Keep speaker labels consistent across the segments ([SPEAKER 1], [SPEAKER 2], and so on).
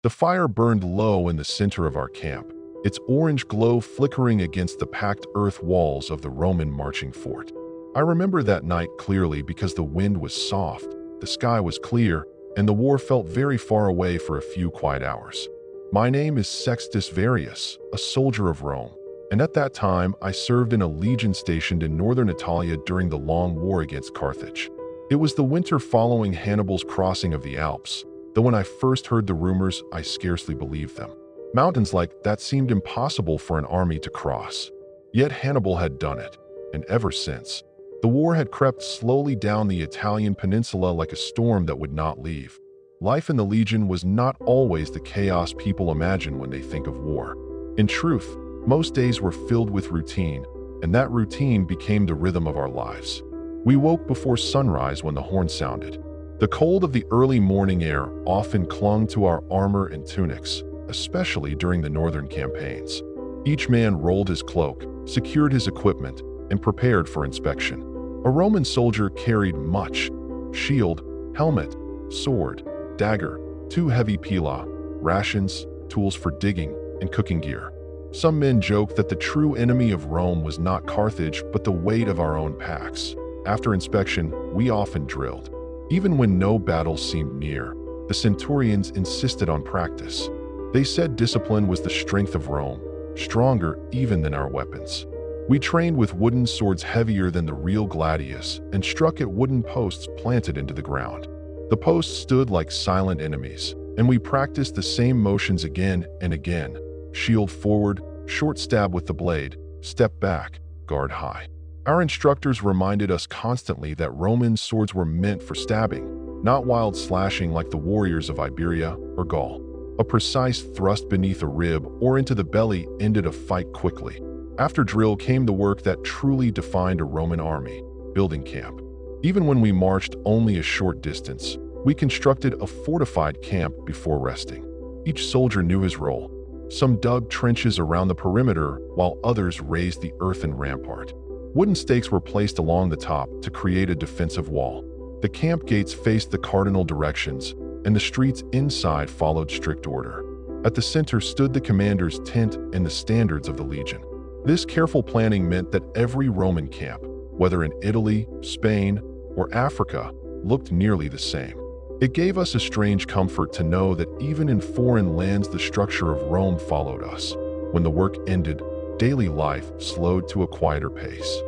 [SPEAKER 1] The fire burned low in the center of our camp, its orange glow flickering against the packed earth walls of the Roman marching fort. I remember that night clearly because the wind was soft, the sky was clear, and the war felt very far away for a few quiet hours. My name is Sextus Varius, a soldier of Rome, and at that time I served in a legion stationed in northern Italia during the long war against Carthage. It was the winter following Hannibal's crossing of the Alps, though when I first heard the rumors, I scarcely believed them. Mountains like that seemed impossible for an army to cross. Yet Hannibal had done it, and ever since, the war had crept slowly down the Italian peninsula like a storm that would not leave. Life in the legion was not always the chaos people imagine when they think of war. In truth, most days were filled with routine, and that routine became the rhythm of our lives. We woke before sunrise when the horn sounded. The cold of the early morning air often clung to our armor and tunics, especially during the northern campaigns. Each man rolled his cloak, secured his equipment, and prepared for inspection. A Roman soldier carried much: shield, helmet, sword, dagger, 2 heavy pila, rations, tools for digging, and cooking gear. Some men joked that the true enemy of Rome was not Carthage but the weight of our own packs. After inspection, we often drilled. Even when no battle seemed near, the centurions insisted on practice. They said discipline was the strength of Rome, stronger even than our weapons. We trained with wooden swords heavier than the real gladius and struck at wooden posts planted into the ground. The posts stood like silent enemies, and we practiced the same motions again and again: shield forward, short stab with the blade, step back, guard high. Our instructors reminded us constantly that Roman swords were meant for stabbing, not wild slashing like the warriors of Iberia or Gaul. A precise thrust beneath a rib or into the belly ended a fight quickly. After drill came the work that truly defined a Roman army: building camp. Even when we marched only a short distance, we constructed a fortified camp before resting. Each soldier knew his role. Some dug trenches around the perimeter, while others raised the earthen rampart. Wooden stakes were placed along the top to create a defensive wall. The camp gates faced the cardinal directions, and the streets inside followed strict order. At the center stood the commander's tent and the standards of the legion. This careful planning meant that every Roman camp, whether in Italy, Spain, or Africa, looked nearly the same. It gave us a strange comfort to know that even in foreign lands the structure of Rome followed us. When the work ended, daily life slowed to a quieter pace.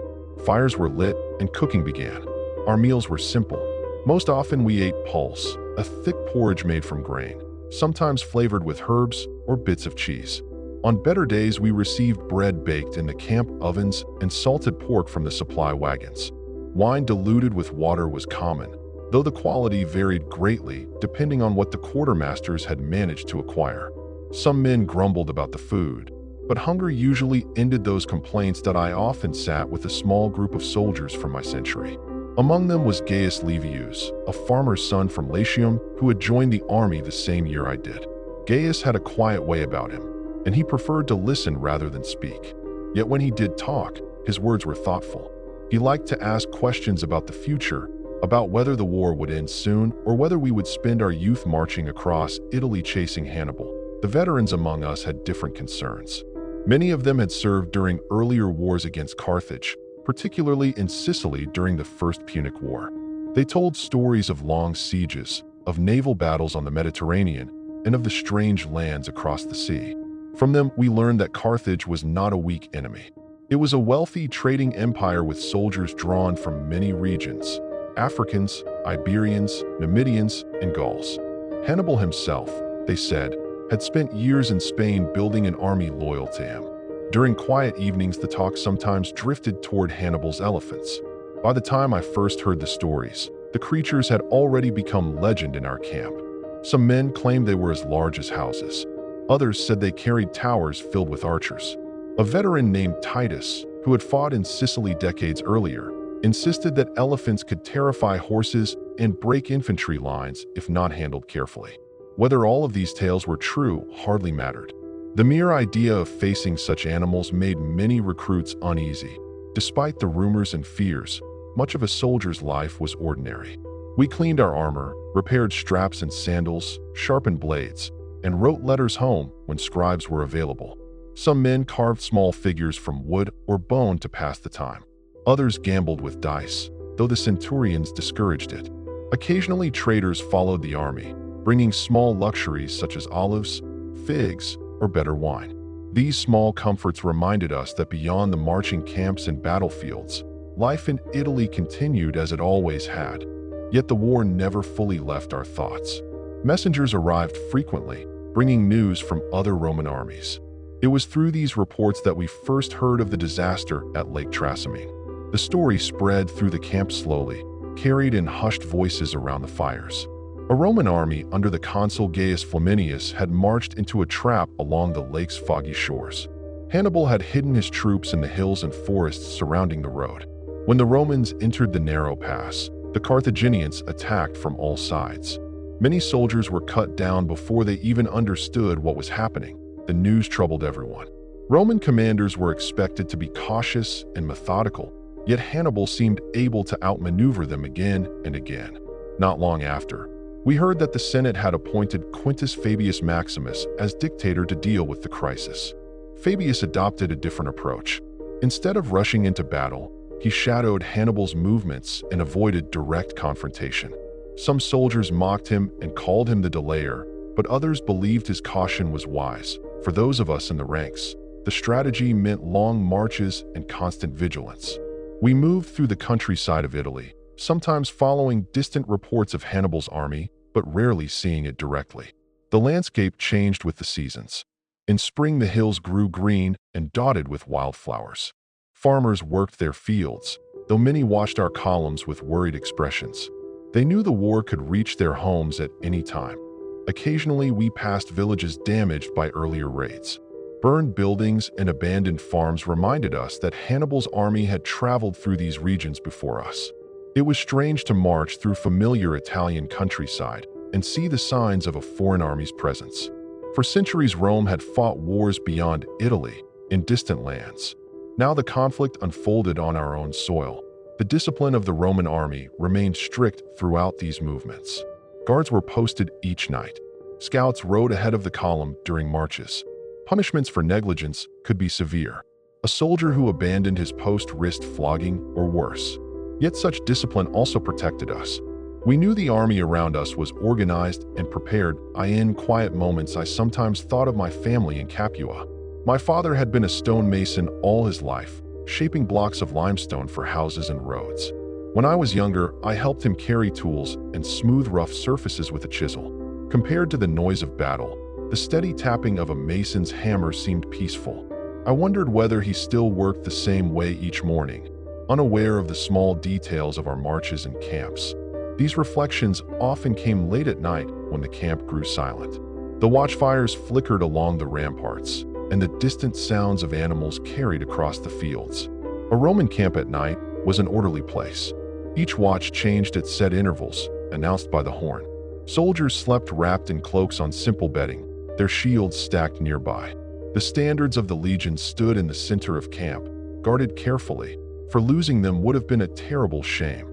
[SPEAKER 1] Fires were lit and cooking began. Our meals were simple. Most often we ate pulse, a thick porridge made from grain, sometimes flavored with herbs or bits of cheese. On better days we received bread baked in the camp ovens and salted pork from the supply wagons. Wine diluted with water was common, though the quality varied greatly depending on what the quartermasters had managed to acquire. Some men grumbled about the food, but hunger usually ended those complaints that I often sat with a small group of soldiers from my century. Among them was Gaius Livius, a farmer's son from Latium who had joined the army the same year I did. Gaius had a quiet way about him, and he preferred to listen rather than speak. Yet when he did talk, his words were thoughtful. He liked to ask questions about the future, about whether the war would end soon or whether we would spend our youth marching across Italy chasing Hannibal. The veterans among us had different concerns. Many of them had served during earlier wars against Carthage, particularly in Sicily during the First Punic War. They told stories of long sieges, of naval battles on the Mediterranean, and of the strange lands across the sea. From them, we learned that Carthage was not a weak enemy. It was a wealthy trading empire with soldiers drawn from many regions: Africans, Iberians, Numidians, and Gauls. Hannibal himself, they said, had spent years in Spain building an army loyal to him. During quiet evenings, the talk sometimes drifted toward Hannibal's elephants. By the time I first heard the stories, the creatures had already become legend in our camp. Some men claimed they were as large as houses. Others said they carried towers filled with archers. A veteran named Titus, who had fought in Sicily decades earlier, insisted that elephants could terrify horses and break infantry lines if not handled carefully. Whether all of these tales were true hardly mattered. The mere idea of facing such animals made many recruits uneasy. Despite the rumors and fears, much of a soldier's life was ordinary. We cleaned our armor, repaired straps and sandals, sharpened blades, and wrote letters home when scribes were available. Some men carved small figures from wood or bone to pass the time. Others gambled with dice, though the centurions discouraged it. Occasionally, traders followed the army, bringing small luxuries such as olives, figs, or better wine. These small comforts reminded us that beyond the marching camps and battlefields, life in Italy continued as it always had. Yet the war never fully left our thoughts. Messengers arrived frequently, bringing news from other Roman armies. It was through these reports that we first heard of the disaster at Lake Trasimene. The story spread through the camp slowly, carried in hushed voices around the fires. A Roman army under the consul Gaius Flaminius had marched into a trap along the lake's foggy shores. Hannibal had hidden his troops in the hills and forests surrounding the road. When the Romans entered the narrow pass, the Carthaginians attacked from all sides. Many soldiers were cut down before they even understood what was happening. The news troubled everyone. Roman commanders were expected to be cautious and methodical, yet Hannibal seemed able to outmaneuver them again and again. Not long after, we heard that the Senate had appointed Quintus Fabius Maximus as dictator to deal with the crisis. Fabius adopted a different approach. Instead of rushing into battle, he shadowed Hannibal's movements and avoided direct confrontation. Some soldiers mocked him and called him the delayer, but others believed his caution was wise. For those of us in the ranks, the strategy meant long marches and constant vigilance. We moved through the countryside of Italy, sometimes following distant reports of Hannibal's army, but rarely seeing it directly. The landscape changed with the seasons. In spring, the hills grew green and dotted with wildflowers. Farmers worked their fields, though many watched our columns with worried expressions. They knew the war could reach their homes at any time. Occasionally, we passed villages damaged by earlier raids. Burned buildings and abandoned farms reminded us that Hannibal's army had traveled through these regions before us. It was strange to march through familiar Italian countryside and see the signs of a foreign army's presence. For centuries, Rome had fought wars beyond Italy, in distant lands. Now the conflict unfolded on our own soil. The discipline of the Roman army remained strict throughout these movements. Guards were posted each night. Scouts rode ahead of the column during marches. Punishments for negligence could be severe. A soldier who abandoned his post risked flogging or worse. Yet such discipline also protected us. We knew the army around us was organized and prepared. In quiet moments, I sometimes thought of my family in Capua. My father had been a stonemason all his life, shaping blocks of limestone for houses and roads. When I was younger, I helped him carry tools and smooth rough surfaces with a chisel. Compared to the noise of battle, the steady tapping of a mason's hammer seemed peaceful. I wondered whether he still worked the same way each morning, unaware of the small details of our marches and camps. These reflections often came late at night when the camp grew silent. The watchfires flickered along the ramparts, and the distant sounds of animals carried across the fields. A Roman camp at night was an orderly place. Each watch changed at set intervals, announced by the horn. Soldiers slept wrapped in cloaks on simple bedding, their shields stacked nearby. The standards of the legion stood in the center of camp, guarded carefully, for losing them would have been a terrible shame.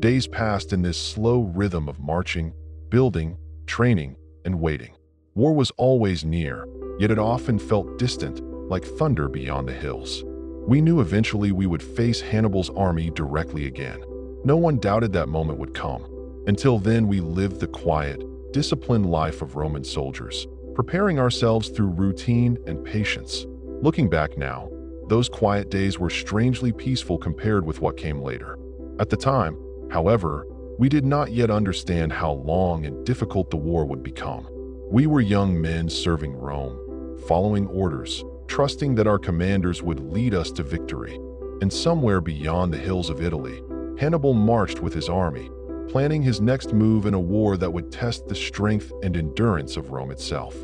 [SPEAKER 1] Days passed in this slow rhythm of marching, building, training, and waiting. War was always near, yet it often felt distant, like thunder beyond the hills. We knew eventually we would face Hannibal's army directly again. No one doubted that moment would come. Until then, we lived the quiet, disciplined life of Roman soldiers, preparing ourselves through routine and patience. Looking back now, those quiet days were strangely peaceful compared with what came later. At the time, however, we did not yet understand how long and difficult the war would become. We were young men serving Rome, following orders, trusting that our commanders would lead us to victory. And somewhere beyond the hills of Italy, Hannibal marched with his army, planning his next move in a war that would test the strength and endurance of Rome itself.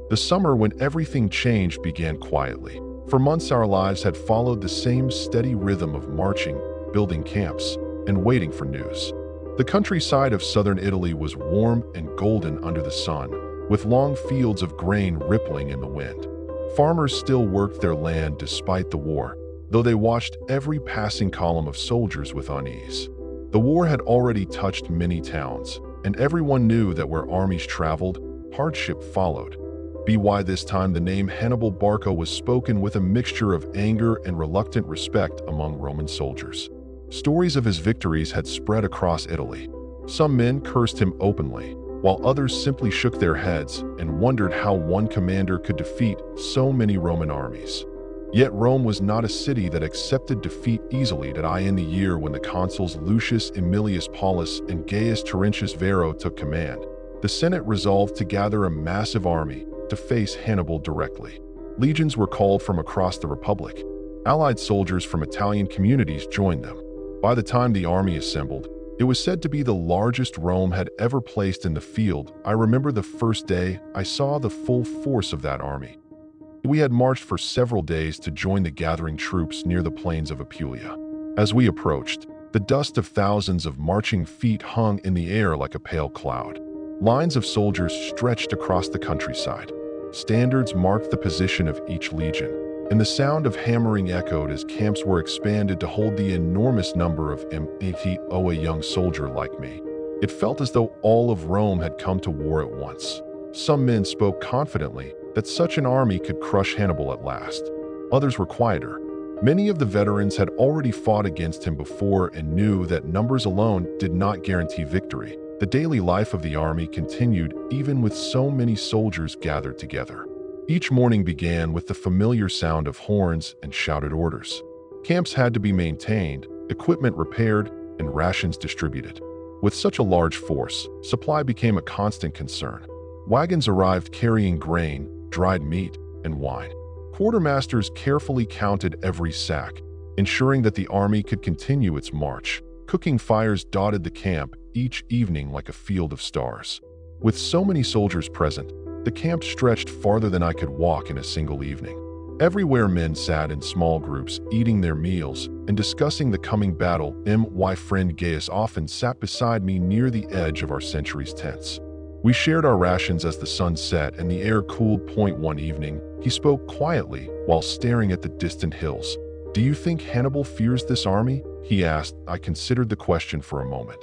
[SPEAKER 1] The summer when everything changed began quietly. For months, our lives had followed the same steady rhythm of marching, building camps, and waiting for news. The countryside of southern Italy was warm and golden under the sun, with long fields of grain rippling in the wind. Farmers still worked their land despite the war, though they watched every passing column of soldiers with unease. The war had already touched many towns, and everyone knew that where armies traveled, hardship followed. By this time, the name Hannibal Barca was spoken with a mixture of anger and reluctant respect among Roman soldiers. Stories of his victories had spread across Italy. Some men cursed him openly, while others simply shook their heads and wondered how one commander could defeat so many Roman armies. Yet Rome was not a city that accepted defeat easily. In the year when the consuls Lucius Aemilius Paulus and Gaius Terentius Varro took command, the Senate resolved to gather a massive army to face Hannibal directly. Legions were called from across the Republic. Allied soldiers from Italian communities joined them. By the time the army assembled, it was said to be the largest Rome had ever placed in the field. I remember the first day I saw the full force of that army. We had marched for several days to join the gathering troops near the plains of Apulia. As we approached, the dust of thousands of marching feet hung in the air like a pale cloud. Lines of soldiers stretched across the countryside. Standards marked the position of each legion, and the sound of hammering echoed as camps were expanded to hold the enormous number of a young soldier like me. It felt as though all of Rome had come to war at once. Some men spoke confidently that such an army could crush Hannibal at last. Others were quieter. Many of the veterans had already fought against him before and knew that numbers alone did not guarantee victory. The daily life of the army continued even with so many soldiers gathered together. Each morning began with the familiar sound of horns and shouted orders. Camps had to be maintained, equipment repaired, and rations distributed. With such a large force, supply became a constant concern. Wagons arrived carrying grain, dried meat, and wine. Quartermasters carefully counted every sack, ensuring that the army could continue its march. Cooking fires dotted the camp each evening like a field of stars. With so many soldiers present, the camp stretched farther than I could walk in a single evening. Everywhere men sat in small groups, eating their meals and discussing the coming battle. My friend Gaius often sat beside me near the edge of our sentries' tents. We shared our rations as the sun set and the air cooled. One evening, he spoke quietly while staring at the distant hills. "Do you think Hannibal fears this army?" he asked. I considered the question for a moment.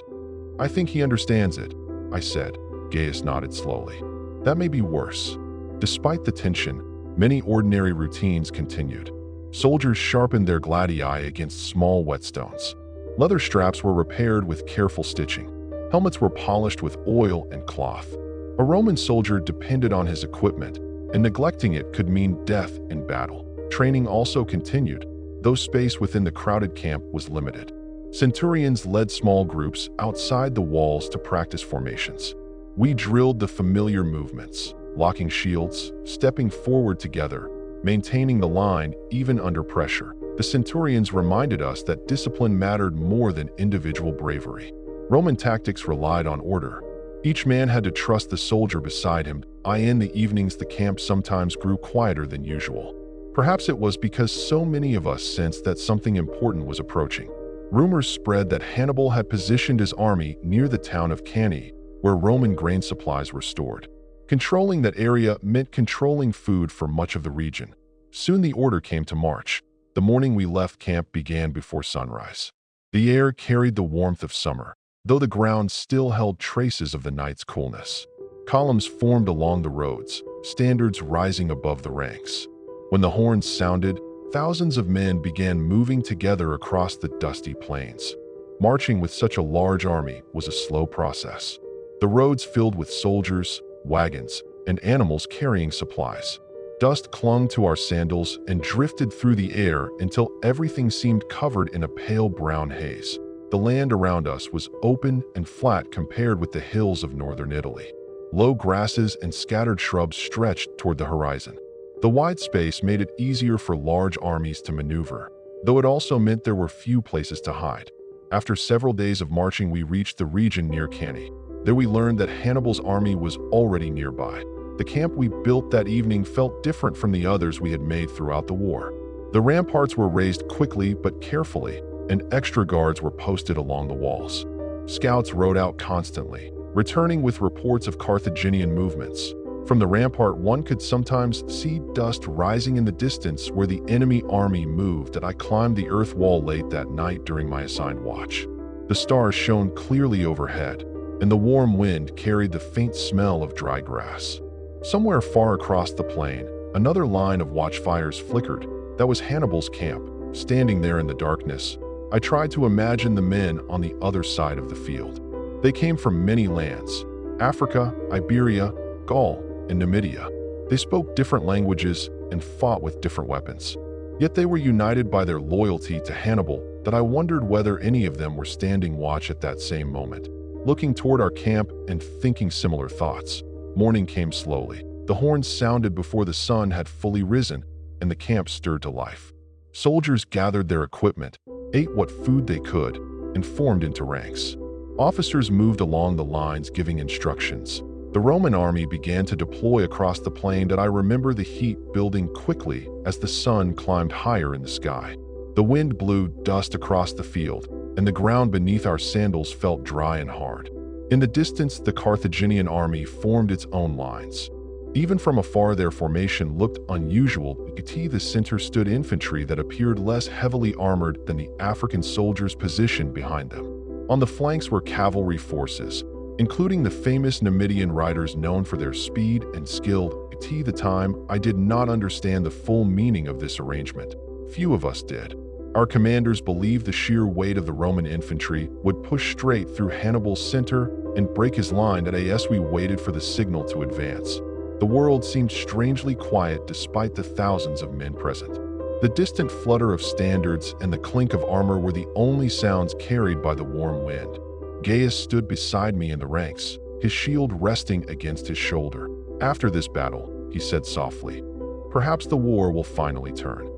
[SPEAKER 1] "I think he understands it," I said. Gaius nodded slowly. "That may be worse." Despite the tension, many ordinary routines continued. Soldiers sharpened their gladii against small whetstones. Leather straps were repaired with careful stitching. Helmets were polished with oil and cloth. A Roman soldier depended on his equipment, and neglecting it could mean death in battle. Training also continued, though space within the crowded camp was limited. Centurions led small groups outside the walls to practice formations. We drilled the familiar movements, locking shields, stepping forward together, maintaining the line even under pressure. The centurions reminded us that discipline mattered more than individual bravery. Roman tactics relied on order. Each man had to trust the soldier beside him. In the evenings, the camp sometimes grew quieter than usual. Perhaps it was because so many of us sensed that something important was approaching. Rumors spread that Hannibal had positioned his army near the town of Cannae, where Roman grain supplies were stored. Controlling that area meant controlling food for much of the region. Soon the order came to march. The morning we left camp began before sunrise. The air carried the warmth of summer, though the ground still held traces of the night's coolness. Columns formed along the roads, standards rising above the ranks. When the horns sounded, thousands of men began moving together across the dusty plains. Marching with such a large army was a slow process. The roads filled with soldiers, wagons, and animals carrying supplies. Dust clung to our sandals and drifted through the air until everything seemed covered in a pale brown haze. The land around us was open and flat compared with the hills of northern Italy. Low grasses and scattered shrubs stretched toward the horizon. The wide space made it easier for large armies to maneuver, though it also meant there were few places to hide. After several days of marching, we reached the region near Cannae. There we learned that Hannibal's army was already nearby. The camp we built that evening felt different from the others we had made throughout the war. The ramparts were raised quickly but carefully, and extra guards were posted along the walls. Scouts rode out constantly, returning with reports of Carthaginian movements. From the rampart, one could sometimes see dust rising in the distance where the enemy army moved. I climbed the earth wall late that night during my assigned watch. The stars shone clearly overhead, and the warm wind carried the faint smell of dry grass. Somewhere far across the plain, another line of watchfires flickered. That was Hannibal's camp, standing there in the darkness. I tried to imagine the men on the other side of the field. They came from many lands: Africa, Iberia, Gaul, and Numidia. They spoke different languages and fought with different weapons. Yet they were united by their loyalty to Hannibal that I wondered whether any of them were standing watch at that same moment, looking toward our camp and thinking similar thoughts. Morning came slowly. The horns sounded before the sun had fully risen, and the camp stirred to life. Soldiers gathered their equipment, ate what food they could, and formed into ranks. Officers moved along the lines giving instructions. The Roman army began to deploy across the plain, and I remember the heat building quickly as the sun climbed higher in the sky. The wind blew dust across the field, and the ground beneath our sandals felt dry and hard. In the distance, the Carthaginian army formed its own lines. Even from afar, their formation looked unusual. At the center stood infantry that appeared less heavily armored than the African soldiers positioned behind them. On the flanks were cavalry forces, including the famous Numidian riders known for their speed and skill. At the time, I did not understand the full meaning of this arrangement. Few of us did. Our commanders believed the sheer weight of the Roman infantry would push straight through Hannibal's center and break his line. As we waited for the signal to advance, the world seemed strangely quiet despite the thousands of men present. The distant flutter of standards and the clink of armor were the only sounds carried by the warm wind. Gaius stood beside me in the ranks, his shield resting against his shoulder. "After this battle," he said softly, "perhaps the war will finally turn."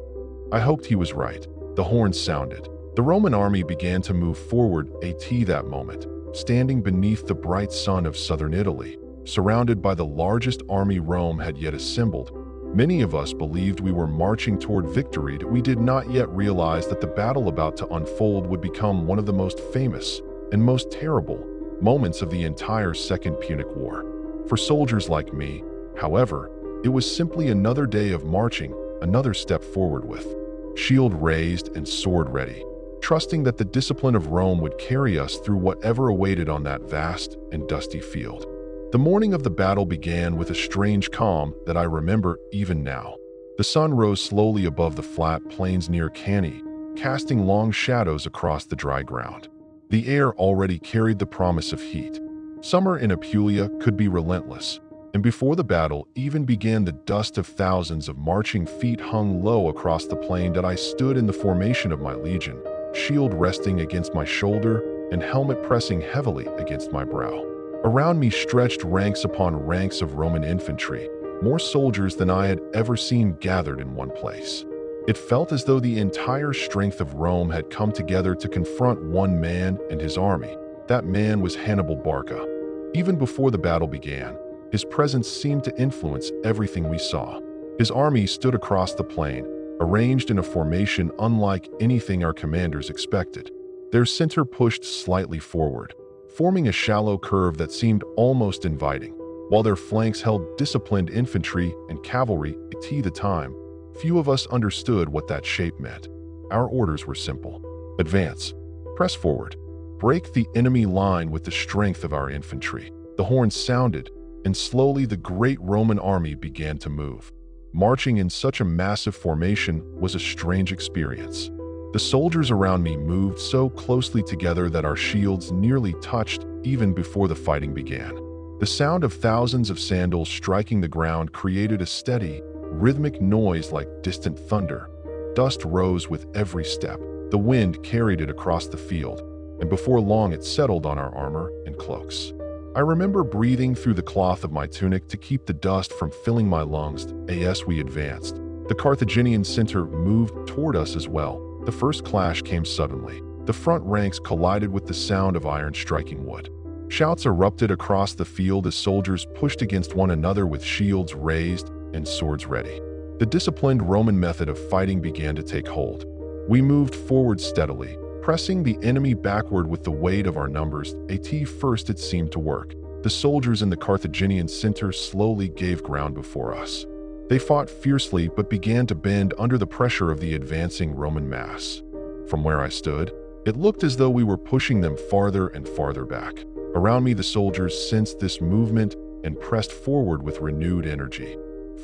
[SPEAKER 1] I hoped he was right. The horns sounded. The Roman army began to move forward at that moment, standing beneath the bright sun of southern Italy, surrounded by the largest army Rome had yet assembled. Many of us believed we were marching toward victory. We did not yet realize that the battle about to unfold would become one of the most famous and most terrible moments of the entire Second Punic War. For soldiers like me, however, it was simply another day of marching, another step forward with shield raised and sword ready, trusting that the discipline of Rome would carry us through whatever awaited on that vast and dusty field. The morning of the battle began with a strange calm that I remember even now. The sun rose slowly above the flat plains near Cannae, casting long shadows across the dry ground. The air already carried the promise of heat. Summer in Apulia could be relentless, and before the battle even began, the dust of thousands of marching feet hung low across the plain. That I stood in the formation of my legion, shield resting against my shoulder and helmet pressing heavily against my brow. Around me stretched ranks upon ranks of Roman infantry, more soldiers than I had ever seen gathered in one place. It felt as though the entire strength of Rome had come together to confront one man and his army. That man was Hannibal Barca. Even before the battle began, his presence seemed to influence everything we saw. His army stood across the plain, arranged in a formation unlike anything our commanders expected. Their center pushed slightly forward, forming a shallow curve that seemed almost inviting, while their flanks held disciplined infantry and cavalry. At the time, few of us understood what that shape meant. Our orders were simple: advance, press forward, break the enemy line with the strength of our infantry. The horns sounded, and slowly the great Roman army began to move. Marching in such a massive formation was a strange experience. The soldiers around me moved so closely together that our shields nearly touched even before the fighting began. The sound of thousands of sandals striking the ground created a steady, rhythmic noise like distant thunder. Dust rose with every step. The wind carried it across the field, and before long it settled on our armor and cloaks. I remember breathing through the cloth of my tunic to keep the dust from filling my lungs. As we advanced, the Carthaginian center moved toward us as well. The first clash came suddenly. The front ranks collided with the sound of iron striking wood. Shouts erupted across the field as soldiers pushed against one another with shields raised and swords ready. The disciplined Roman method of fighting began to take hold. We moved forward steadily, pressing the enemy backward with the weight of our numbers. At first it seemed to work. The soldiers in the Carthaginian center slowly gave ground before us. They fought fiercely but began to bend under the pressure of the advancing Roman mass. From where I stood, it looked as though we were pushing them farther and farther back. Around me, the soldiers sensed this movement and pressed forward with renewed energy.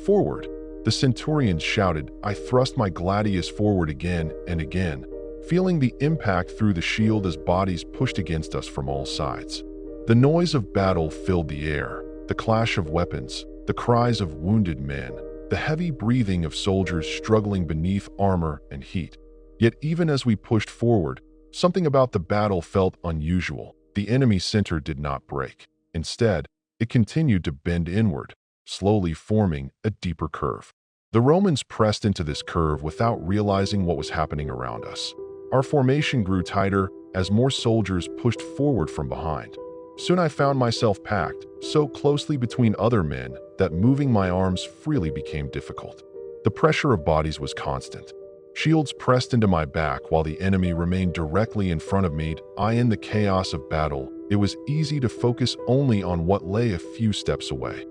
[SPEAKER 1] "Forward!" the centurions shouted. I thrust my gladius forward again and again, feeling the impact through the shield as bodies pushed against us from all sides. The noise of battle filled the air, the clash of weapons, the cries of wounded men, the heavy breathing of soldiers struggling beneath armor and heat. Yet even as we pushed forward, something about the battle felt unusual. The enemy center did not break. Instead, it continued to bend inward, slowly forming a deeper curve. The Romans pressed into this curve without realizing what was happening around us. Our formation grew tighter as more soldiers pushed forward from behind. Soon I found myself packed so closely between other men that moving my arms freely became difficult. The pressure of bodies was constant. Shields pressed into my back while the enemy remained directly in front of me. In the chaos of battle, it was easy to focus only on what lay a few steps away.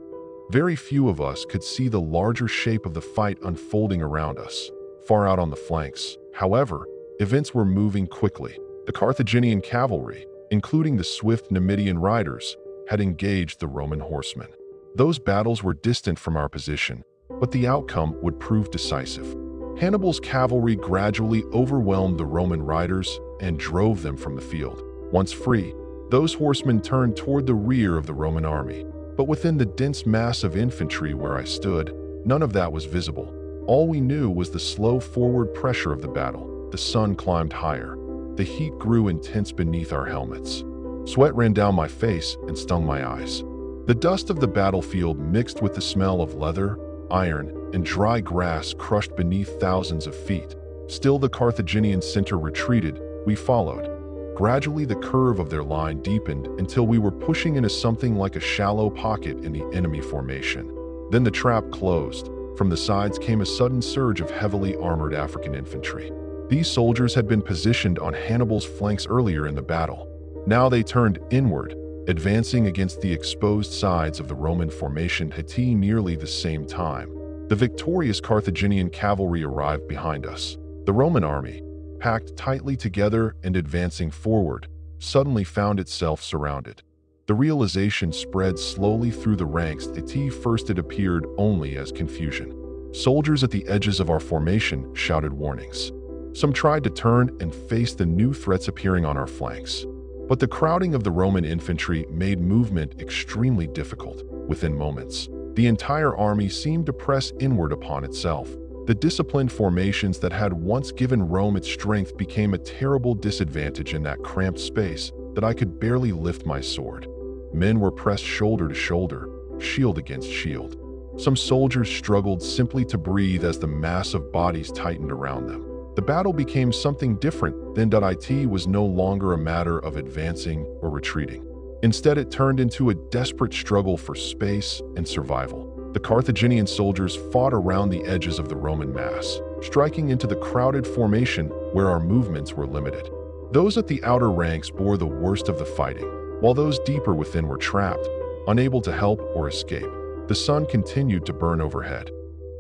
[SPEAKER 1] Very few of us could see the larger shape of the fight unfolding around us, far out on the flanks. However, events were moving quickly. The Carthaginian cavalry, including the swift Numidian riders, had engaged the Roman horsemen. Those battles were distant from our position, but the outcome would prove decisive. Hannibal's cavalry gradually overwhelmed the Roman riders and drove them from the field. Once free, those horsemen turned toward the rear of the Roman army. But within the dense mass of infantry where I stood, none of that was visible. All we knew was the slow forward pressure of the battle. The sun climbed higher. The heat grew intense beneath our helmets. Sweat ran down my face and stung my eyes. The dust of the battlefield mixed with the smell of leather, iron, and dry grass crushed beneath thousands of feet. Still the Carthaginian center retreated. We followed. Gradually, the curve of their line deepened until we were pushing into something like a shallow pocket in the enemy formation. Then the trap closed. From the sides came a sudden surge of heavily armored African infantry. These soldiers had been positioned on Hannibal's flanks earlier in the battle. Now they turned inward, advancing against the exposed sides of the Roman formation at nearly the same time. The victorious Carthaginian cavalry arrived behind us. The Roman army, packed tightly together and advancing forward, suddenly found itself surrounded. The realization spread slowly through the ranks. First it appeared only as confusion. Soldiers at the edges of our formation shouted warnings. Some tried to turn and face the new threats appearing on our flanks. But the crowding of the Roman infantry made movement extremely difficult. Within moments, the entire army seemed to press inward upon itself. The disciplined formations that had once given Rome its strength became a terrible disadvantage in that cramped space that I could barely lift my sword. Men were pressed shoulder to shoulder, shield against shield. Some soldiers struggled simply to breathe as the mass of bodies tightened around them. The battle became something different than it was no longer a matter of advancing or retreating. Instead, it turned into a desperate struggle for space and survival. The Carthaginian soldiers fought around the edges of the Roman mass, striking into the crowded formation where our movements were limited. Those at the outer ranks bore the worst of the fighting, while those deeper within were trapped, unable to help or escape. The sun continued to burn overhead.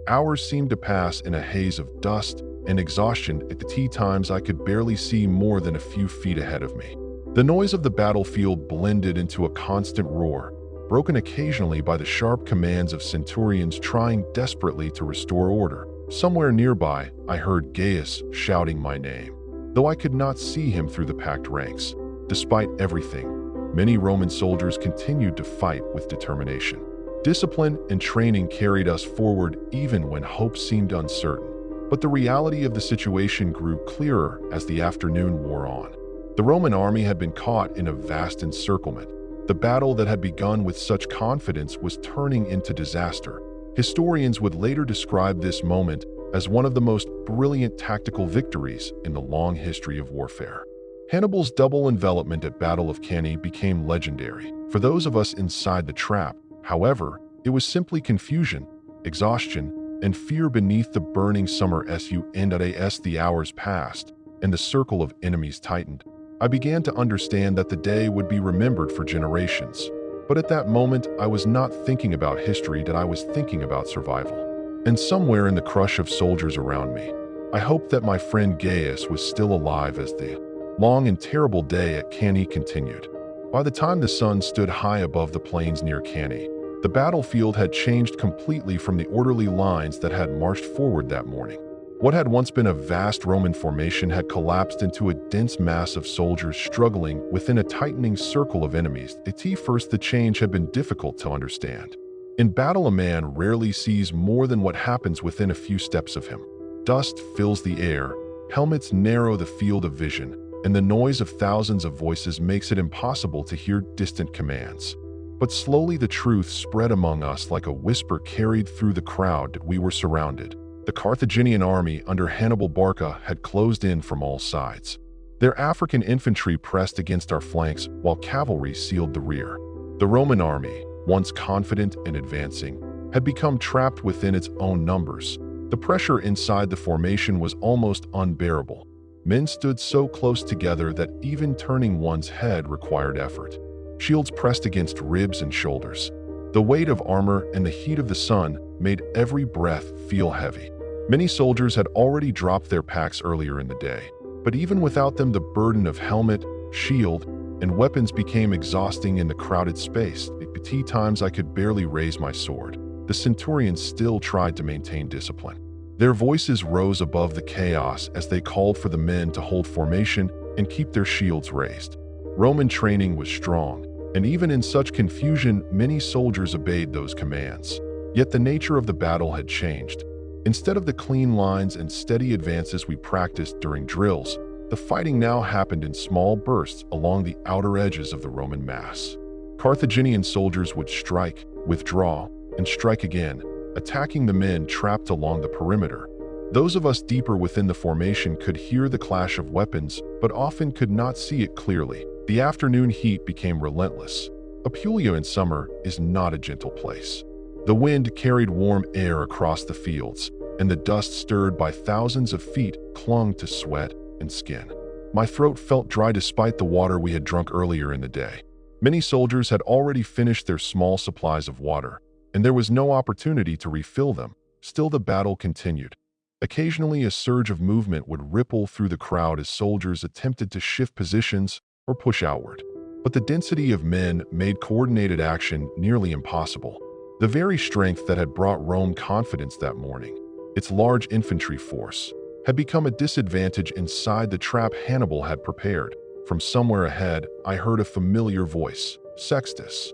[SPEAKER 1] Hours seemed to pass in a haze of dust and exhaustion. At the times I could barely see more than a few feet ahead of me. The noise of the battlefield blended into a constant roar, broken occasionally by the sharp commands of centurions trying desperately to restore order. Somewhere nearby, I heard Gaius shouting my name, though I could not see him through the packed ranks. Despite everything, many Roman soldiers continued to fight with determination. Discipline and training carried us forward even when hope seemed uncertain. But the reality of the situation grew clearer as the afternoon wore on. The Roman army had been caught in a vast encirclement. The battle that had begun with such confidence was turning into disaster. Historians would later describe this moment as one of the most brilliant tactical victories in the long history of warfare. Hannibal's double envelopment at Battle of Cannae became legendary. For those of us inside the trap, however, it was simply confusion, exhaustion, and fear beneath the burning summer sun. As the hours passed and the circle of enemies tightened, I began to understand that the day would be remembered for generations. But at that moment, I was not thinking about history, I was thinking about survival. And somewhere in the crush of soldiers around me, I hoped that my friend Gaius was still alive as the long and terrible day at Cannae continued. By the time the sun stood high above the plains near Cannae, The battlefield had changed completely from the orderly lines that had marched forward that morning. What had once been a vast Roman formation had collapsed into a dense mass of soldiers struggling within a tightening circle of enemies. At first, the change had been difficult to understand. In battle, a man rarely sees more than what happens within a few steps of him. Dust fills the air, helmets narrow the field of vision, and the noise of thousands of voices makes it impossible to hear distant commands. But slowly the truth spread among us like a whisper carried through the crowd that we were surrounded. The Carthaginian army under Hannibal Barca had closed in from all sides. Their African infantry pressed against our flanks while cavalry sealed the rear. The Roman army, once confident and advancing, had become trapped within its own numbers. The pressure inside the formation was almost unbearable. Men stood so close together that even turning one's head required effort. Shields pressed against ribs and shoulders. The weight of armor and the heat of the sun made every breath feel heavy. Many soldiers had already dropped their packs earlier in the day, but even without them, the burden of helmet, shield, and weapons became exhausting in the crowded space. At times I could barely raise my sword. The centurions still tried to maintain discipline. Their voices rose above the chaos as they called for the men to hold formation and keep their shields raised. Roman training was strong, and even in such confusion, many soldiers obeyed those commands. Yet the nature of the battle had changed. Instead of the clean lines and steady advances we practiced during drills, the fighting now happened in small bursts along the outer edges of the Roman mass. Carthaginian soldiers would strike, withdraw, and strike again, attacking the men trapped along the perimeter. Those of us deeper within the formation could hear the clash of weapons, but often could not see it clearly. The afternoon heat became relentless. Apulia in summer is not a gentle place. The wind carried warm air across the fields, and the dust stirred by thousands of feet clung to sweat and skin. My throat felt dry despite the water we had drunk earlier in the day. Many soldiers had already finished their small supplies of water, and there was no opportunity to refill them. Still, the battle continued. Occasionally, a surge of movement would ripple through the crowd as soldiers attempted to shift positions or push outward. But the density of men made coordinated action nearly impossible. The very strength that had brought Rome confidence that morning, its large infantry force, had become a disadvantage inside the trap Hannibal had prepared. From somewhere ahead, I heard a familiar voice, Sextus.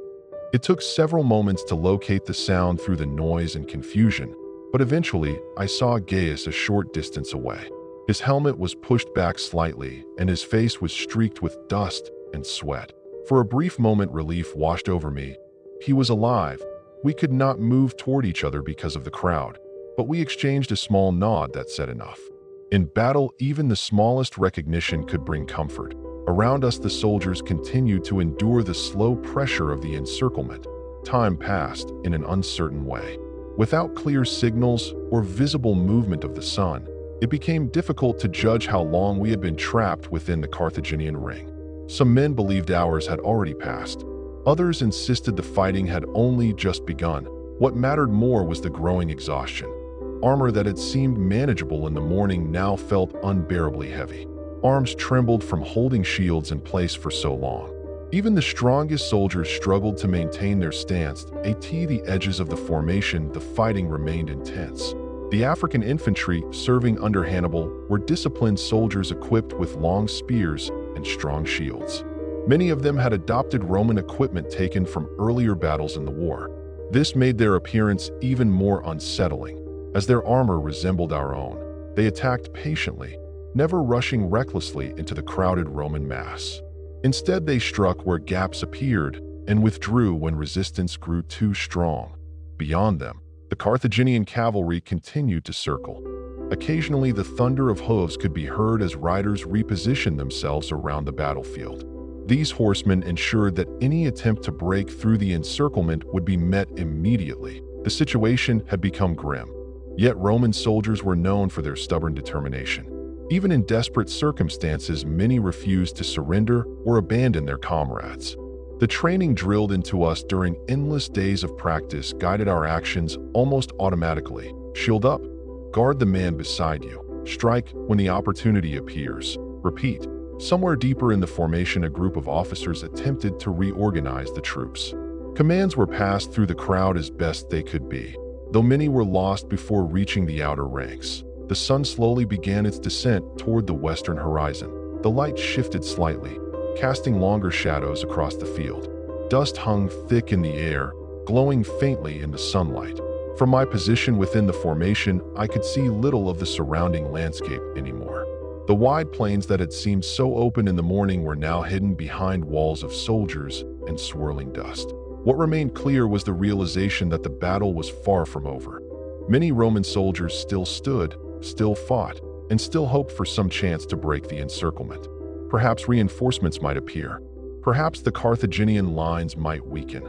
[SPEAKER 1] It took several moments to locate the sound through the noise and confusion, but eventually I saw Gaius a short distance away. His helmet was pushed back slightly, and his face was streaked with dust and sweat. For a brief moment, relief washed over me. He was alive. We could not move toward each other because of the crowd, but we exchanged a small nod that said enough. In battle, even the smallest recognition could bring comfort. Around us, the soldiers continued to endure the slow pressure of the encirclement. Time passed in an uncertain way. Without clear signals or visible movement of the sun, it became difficult to judge how long we had been trapped within the Carthaginian ring. Some men believed hours had already passed. Others insisted the fighting had only just begun. What mattered more was the growing exhaustion. Armor that had seemed manageable in the morning now felt unbearably heavy. Arms trembled from holding shields in place for so long. Even the strongest soldiers struggled to maintain their stance. At the edges of the formation, the fighting remained intense. The African infantry, serving under Hannibal, were disciplined soldiers equipped with long spears and strong shields. Many of them had adopted Roman equipment taken from earlier battles in the war. This made their appearance even more unsettling. As their armor resembled our own, they attacked patiently, never rushing recklessly into the crowded Roman mass. Instead, they struck where gaps appeared and withdrew when resistance grew too strong. Beyond them, the Carthaginian cavalry continued to circle. Occasionally, the thunder of hooves could be heard as riders repositioned themselves around the battlefield. These horsemen ensured that any attempt to break through the encirclement would be met immediately. The situation had become grim. Yet Roman soldiers were known for their stubborn determination. Even in desperate circumstances, many refused to surrender or abandon their comrades. The training drilled into us during endless days of practice guided our actions almost automatically. Shield up, guard the man beside you, strike when the opportunity appears. Repeat. Somewhere deeper in the formation, a group of officers attempted to reorganize the troops. Commands were passed through the crowd as best they could be, though many were lost before reaching the outer ranks. The sun slowly began its descent toward the western horizon. The light shifted slightly, casting longer shadows across the field. Dust hung thick in the air, glowing faintly in the sunlight. From my position within the formation, I could see little of the surrounding landscape anymore. The wide plains that had seemed so open in the morning were now hidden behind walls of soldiers and swirling dust. What remained clear was the realization that the battle was far from over. Many Roman soldiers still stood, still fought, and still hoped for some chance to break the encirclement. Perhaps reinforcements might appear. Perhaps the Carthaginian lines might weaken.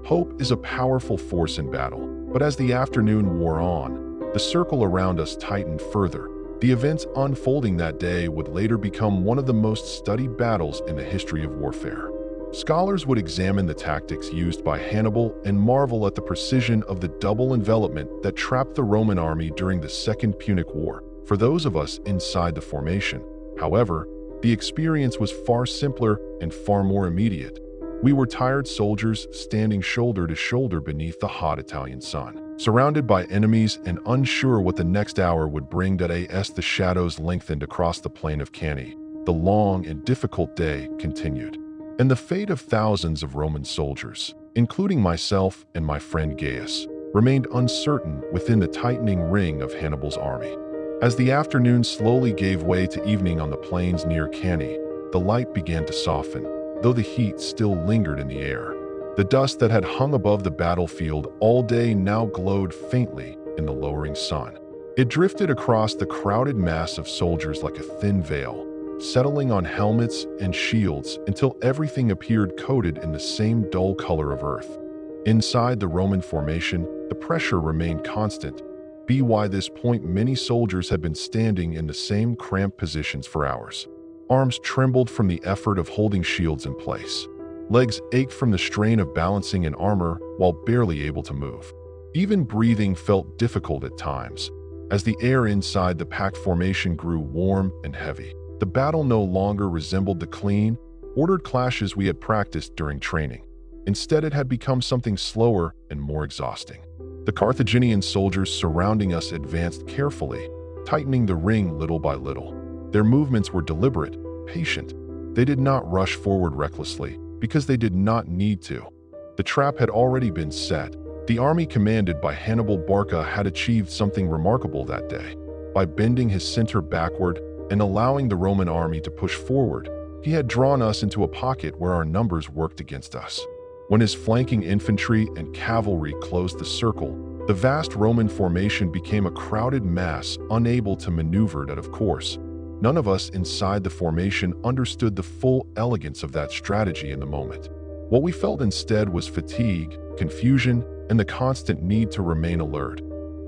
[SPEAKER 1] Hope is a powerful force in battle, but as the afternoon wore on, the circle around us tightened further. The events unfolding that day would later become one of the most studied battles in the history of warfare. Scholars would examine the tactics used by Hannibal and marvel at the precision of the double envelopment that trapped the Roman army during the Second Punic War. For those of us inside the formation, however, the experience was far simpler and far more immediate. We were tired soldiers standing shoulder to shoulder beneath the hot Italian sun, surrounded by enemies and unsure what the next hour would bring. As the shadows lengthened across the plain of Cannae, the long and difficult day continued. And the fate of thousands of Roman soldiers, including myself and my friend Gaius, remained uncertain within the tightening ring of Hannibal's army. As the afternoon slowly gave way to evening on the plains near Cannae, the light began to soften, though the heat still lingered in the air. The dust that had hung above the battlefield all day now glowed faintly in the lowering sun. It drifted across the crowded mass of soldiers like a thin veil, settling on helmets and shields until everything appeared coated in the same dull color of earth. Inside the Roman formation, the pressure remained constant. By this point, many soldiers had been standing in the same cramped positions for hours. Arms trembled from the effort of holding shields in place. Legs ached from the strain of balancing an armor while barely able to move. Even breathing felt difficult at times, as the air inside the packed formation grew warm and heavy. The battle no longer resembled the clean, ordered clashes we had practiced during training. Instead, it had become something slower and more exhausting. The Carthaginian soldiers surrounding us advanced carefully, tightening the ring little by little. Their movements were deliberate, patient. They did not rush forward recklessly, because they did not need to. The trap had already been set. The army commanded by Hannibal Barca had achieved something remarkable that day. By bending his center backward and allowing the Roman army to push forward, he had drawn us into a pocket where our numbers worked against us. When his flanking infantry and cavalry closed the circle, the vast Roman formation became a crowded mass unable to maneuver. Of course, none of us inside the formation understood the full elegance of that strategy in the moment. What we felt instead was fatigue, confusion, and the constant need to remain alert.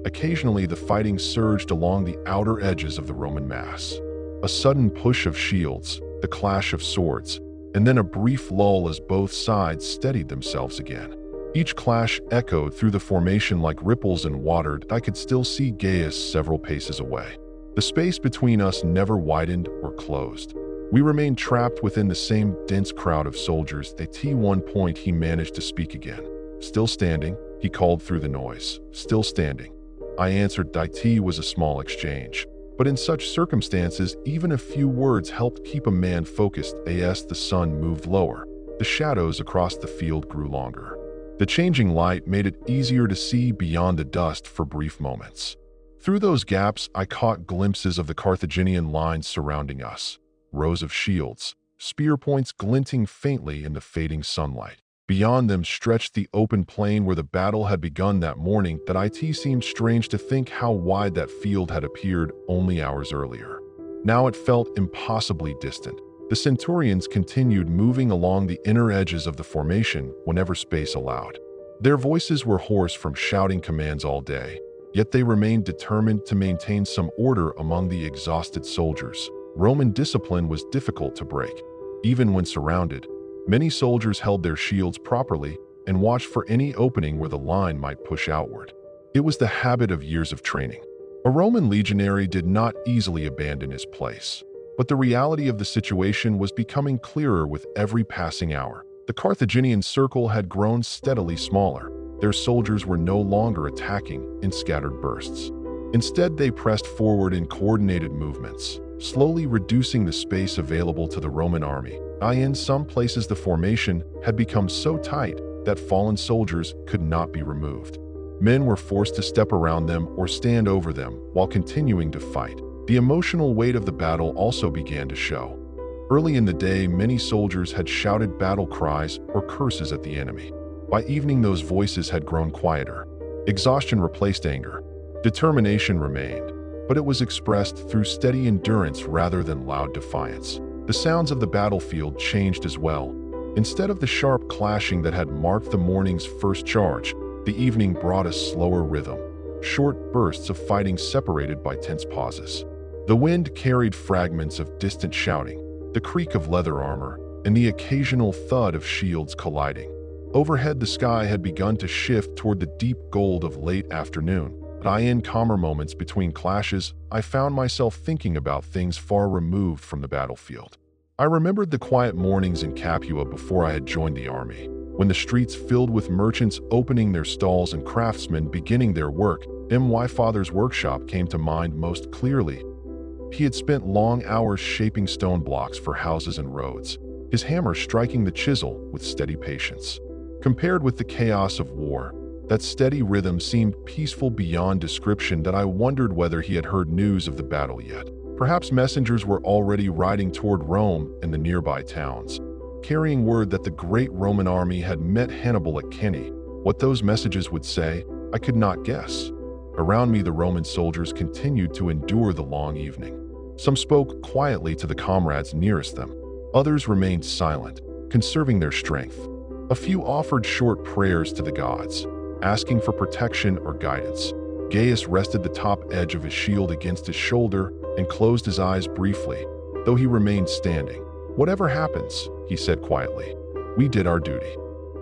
[SPEAKER 1] Occasionally, the fighting surged along the outer edges of the Roman mass. A sudden push of shields, the clash of swords, and then a brief lull as both sides steadied themselves again. Each clash echoed through the formation like ripples in water. I could still see Gaius several paces away. The space between us never widened or closed. We remained trapped within the same dense crowd of soldiers. At one point, he managed to speak again. "Still standing," he called through the noise. "Still standing." I answered. It was a small exchange. But in such circumstances, even a few words helped keep a man focused. As the sun moved lower, the shadows across the field grew longer. The changing light made it easier to see beyond the dust for brief moments. Through those gaps, I caught glimpses of the Carthaginian lines surrounding us. Rows of shields, spear points glinting faintly in the fading sunlight. Beyond them stretched the open plain where the battle had begun that morning. It seemed strange to think how wide that field had appeared only hours earlier. Now it felt impossibly distant. The centurions continued moving along the inner edges of the formation whenever space allowed. Their voices were hoarse from shouting commands all day, yet they remained determined to maintain some order among the exhausted soldiers. Roman discipline was difficult to break. Even when surrounded, many soldiers held their shields properly and watched for any opening where the line might push outward. It was the habit of years of training. A Roman legionary did not easily abandon his place. But the reality of the situation was becoming clearer with every passing hour. The Carthaginian circle had grown steadily smaller. Their soldiers were no longer attacking in scattered bursts. Instead, they pressed forward in coordinated movements, slowly reducing the space available to the Roman army. In some places, the formation had become so tight that fallen soldiers could not be removed. Men were forced to step around them or stand over them while continuing to fight. The emotional weight of the battle also began to show. Early in the day, many soldiers had shouted battle cries or curses at the enemy. By evening, those voices had grown quieter. Exhaustion replaced anger. Determination remained, but it was expressed through steady endurance rather than loud defiance. The sounds of the battlefield changed as well. Instead of the sharp clashing that had marked the morning's first charge, the evening brought a slower rhythm, short bursts of fighting separated by tense pauses. The wind carried fragments of distant shouting, the creak of leather armor, and the occasional thud of shields colliding. Overhead, the sky had begun to shift toward the deep gold of late afternoon. But in calmer moments between clashes, I found myself thinking about things far removed from the battlefield. I remembered the quiet mornings in Capua before I had joined the army, when the streets filled with merchants opening their stalls and craftsmen beginning their work. My father's workshop came to mind most clearly. He had spent long hours shaping stone blocks for houses and roads, his hammer striking the chisel with steady patience. Compared with the chaos of war, that steady rhythm seemed peaceful beyond description that I wondered whether he had heard news of the battle yet. Perhaps messengers were already riding toward Rome and the nearby towns, carrying word that the great Roman army had met Hannibal at Cannae. What those messages would say, I could not guess. Around me, the Roman soldiers continued to endure the long evening. Some spoke quietly to the comrades nearest them. Others remained silent, conserving their strength. A few offered short prayers to the gods, asking for protection or guidance. Gaius rested the top edge of his shield against his shoulder and closed his eyes briefly, though he remained standing. "Whatever happens," he said quietly, "we did our duty."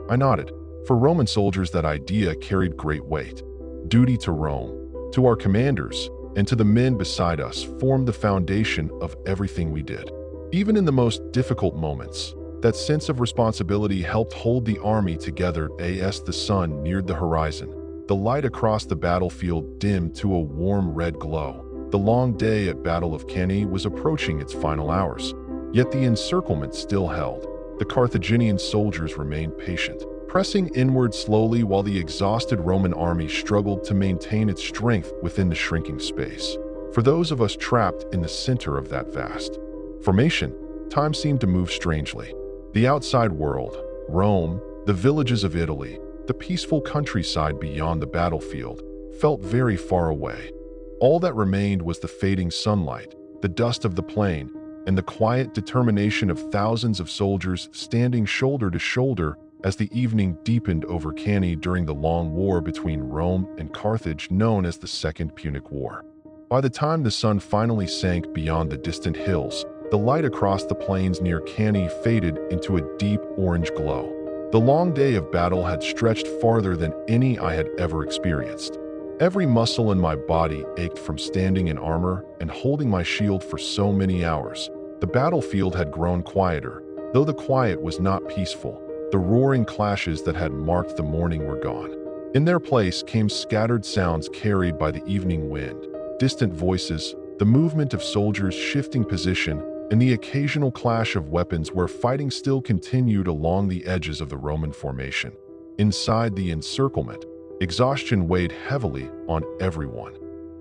[SPEAKER 1] I nodded. For Roman soldiers, that idea carried great weight. Duty to Rome, to our commanders, and to the men beside us formed the foundation of everything we did. Even in the most difficult moments, that sense of responsibility helped hold the army together. As the sun neared the horizon, the light across the battlefield dimmed to a warm red glow. The long day at Battle of Cannae was approaching its final hours, yet the encirclement still held. The Carthaginian soldiers remained patient, pressing inward slowly while the exhausted Roman army struggled to maintain its strength within the shrinking space. For those of us trapped in the center of that vast formation, time seemed to move strangely. The outside world, Rome, the villages of Italy, the peaceful countryside beyond the battlefield, felt very far away. All that remained was the fading sunlight, the dust of the plain, and the quiet determination of thousands of soldiers standing shoulder to shoulder as the evening deepened over Cannae during the long war between Rome and Carthage known as the Second Punic War. By the time the sun finally sank beyond the distant hills, the light across the plains near Cannae faded into a deep orange glow. The long day of battle had stretched farther than any I had ever experienced. Every muscle in my body ached from standing in armor and holding my shield for so many hours. The battlefield had grown quieter, though the quiet was not peaceful. The roaring clashes that had marked the morning were gone. In their place came scattered sounds carried by the evening wind, distant voices, the movement of soldiers shifting position, and the occasional clash of weapons where fighting still continued along the edges of the Roman formation. Inside the encirclement, exhaustion weighed heavily on everyone.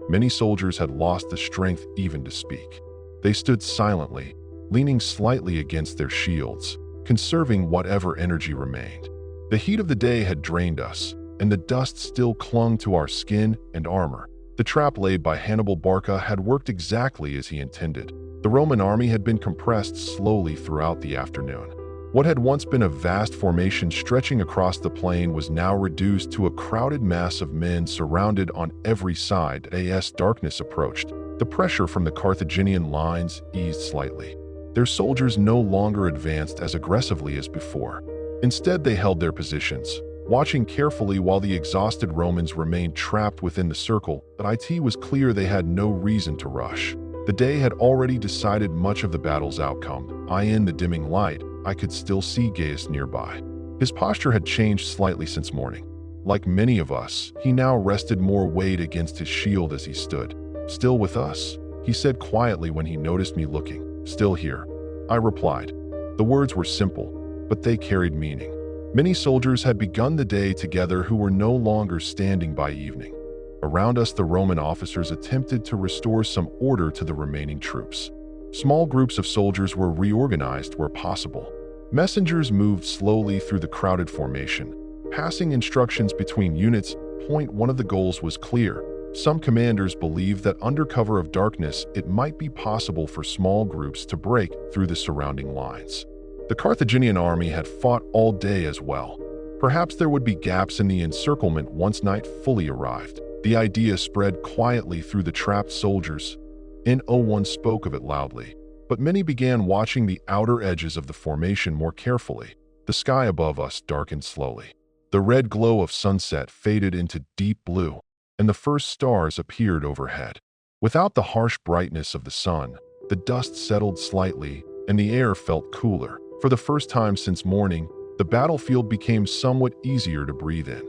[SPEAKER 1] Many soldiers had lost the strength even to speak. They stood silently, leaning slightly against their shields, conserving whatever energy remained. The heat of the day had drained us, and the dust still clung to our skin and armor. The trap laid by Hannibal Barca had worked exactly as he intended. The Roman army had been compressed slowly throughout the afternoon. What had once been a vast formation stretching across the plain was now reduced to a crowded mass of men surrounded on every side. As darkness approached, the pressure from the Carthaginian lines eased slightly. Their soldiers no longer advanced as aggressively as before. Instead, they held their positions, watching carefully while the exhausted Romans remained trapped within the circle. But it was clear they had no reason to rush. The day had already decided much of the battle's outcome. In the dimming light, I could still see Gaius nearby. His posture had changed slightly since morning. Like many of us, he now rested more weight against his shield as he stood. "Still with us?" he said quietly when he noticed me looking. "Still here," I replied. The words were simple, but they carried meaning. Many soldiers had begun the day together who were no longer standing by evening. Around us, the Roman officers attempted to restore some order to the remaining troops. Small groups of soldiers were reorganized where possible. Messengers moved slowly through the crowded formation, passing instructions between units. One of the goals was clear. Some commanders believed that under cover of darkness, it might be possible for small groups to break through the surrounding lines. The Carthaginian army had fought all day as well. Perhaps there would be gaps in the encirclement once night fully arrived. The idea spread quietly through the trapped soldiers. No one spoke of it loudly, but many began watching the outer edges of the formation more carefully. The sky above us darkened slowly. The red glow of sunset faded into deep blue, and the first stars appeared overhead. Without the harsh brightness of the sun, the dust settled slightly, and the air felt cooler. For the first time since morning, the battlefield became somewhat easier to breathe in.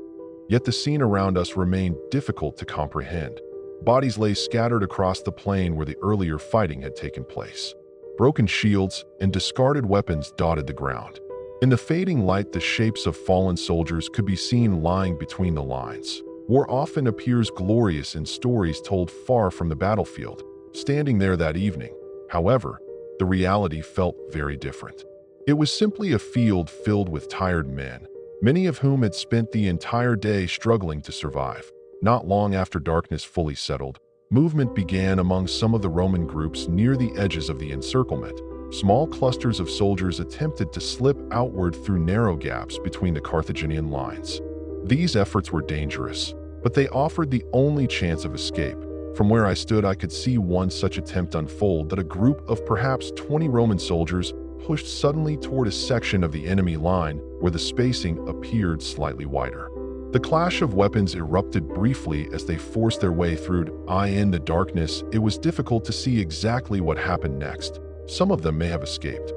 [SPEAKER 1] Yet the scene around us remained difficult to comprehend. Bodies lay scattered across the plain where the earlier fighting had taken place. Broken shields and discarded weapons dotted the ground. In the fading light, the shapes of fallen soldiers could be seen lying between the lines. War often appears glorious in stories told far from the battlefield. Standing there that evening, however, the reality felt very different. It was simply a field filled with tired men, many of whom had spent the entire day struggling to survive. Not long after darkness fully settled, movement began among some of the Roman groups near the edges of the encirclement. Small clusters of soldiers attempted to slip outward through narrow gaps between the Carthaginian lines. These efforts were dangerous, but they offered the only chance of escape. From where I stood, I could see one such attempt unfold that a group of perhaps 20 Roman soldiers pushed suddenly toward a section of the enemy line where the spacing appeared slightly wider. The clash of weapons erupted briefly as they forced their way through. In the darkness, it was difficult to see exactly what happened next. Some of them may have escaped.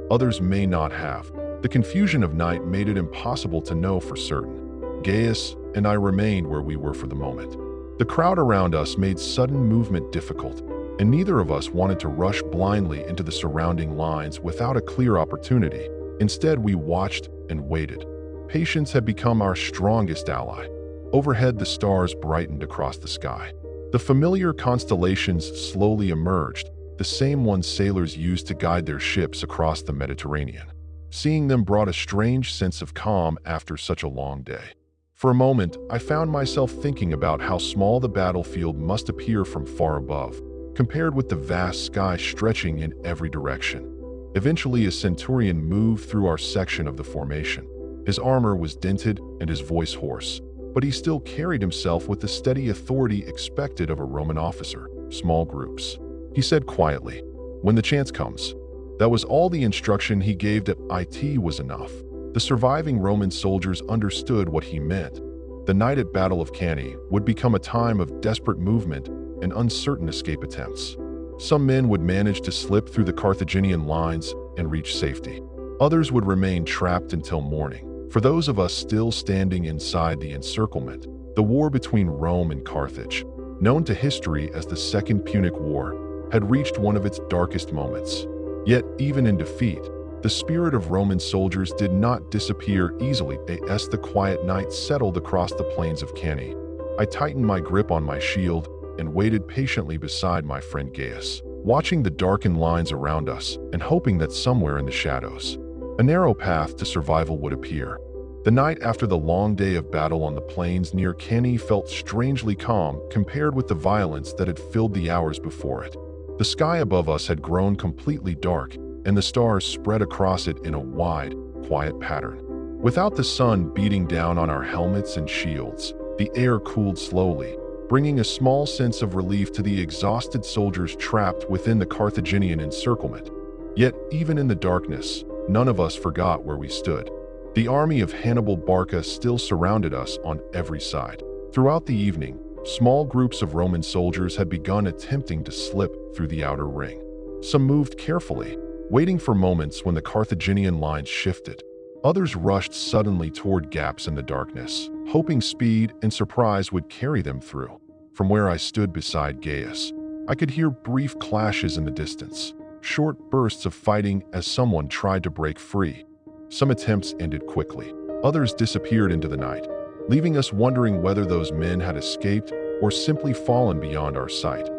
[SPEAKER 1] Others may not have. The confusion of night made it impossible to know for certain. Gaius and I remained where we were for the moment. The crowd around us made sudden movement difficult, and neither of us wanted to rush blindly into the surrounding lines without a clear opportunity. Instead, we watched and waited. Patience had become our strongest ally. Overhead, the stars brightened across the sky. The familiar constellations slowly emerged, the same ones sailors used to guide their ships across the Mediterranean. Seeing them brought a strange sense of calm after such a long day. For a moment, I found myself thinking about how small the battlefield must appear from far above, compared with the vast sky stretching in every direction. Eventually, a centurion moved through our section of the formation. His armor was dented and his voice hoarse, but he still carried himself with the steady authority expected of a Roman officer. "Small groups," he said quietly. "When the chance comes." That was all the instruction he gave. That it was enough. The surviving Roman soldiers understood what he meant. The night at Battle of Cannae would become a time of desperate movement and uncertain escape attempts. Some men would manage to slip through the Carthaginian lines and reach safety. Others would remain trapped until morning. For those of us still standing inside the encirclement, the war between Rome and Carthage, known to history as the Second Punic War, had reached one of its darkest moments. Yet, even in defeat, the spirit of Roman soldiers did not disappear easily. As the quiet night settled across the plains of Cannae, I tightened my grip on my shield and waited patiently beside my friend Gaius, watching the darkened lines around us and hoping that somewhere in the shadows, a narrow path to survival would appear. The night after the long day of battle on the plains near Cannae felt strangely calm compared with the violence that had filled the hours before it. The sky above us had grown completely dark, and the stars spread across it in a wide, quiet pattern. Without the sun beating down on our helmets and shields, the air cooled slowly, bringing a small sense of relief to the exhausted soldiers trapped within the Carthaginian encirclement. Yet, even in the darkness, none of us forgot where we stood. The army of Hannibal Barca still surrounded us on every side. Throughout the evening, small groups of Roman soldiers had begun attempting to slip through the outer ring. Some moved carefully, waiting for moments when the Carthaginian lines shifted. Others rushed suddenly toward gaps in the darkness, hoping speed and surprise would carry them through. From where I stood beside Gaius, I could hear brief clashes in the distance, short bursts of fighting as someone tried to break free. Some attempts ended quickly. Others disappeared into the night, leaving us wondering whether those men had escaped or simply fallen beyond our sight.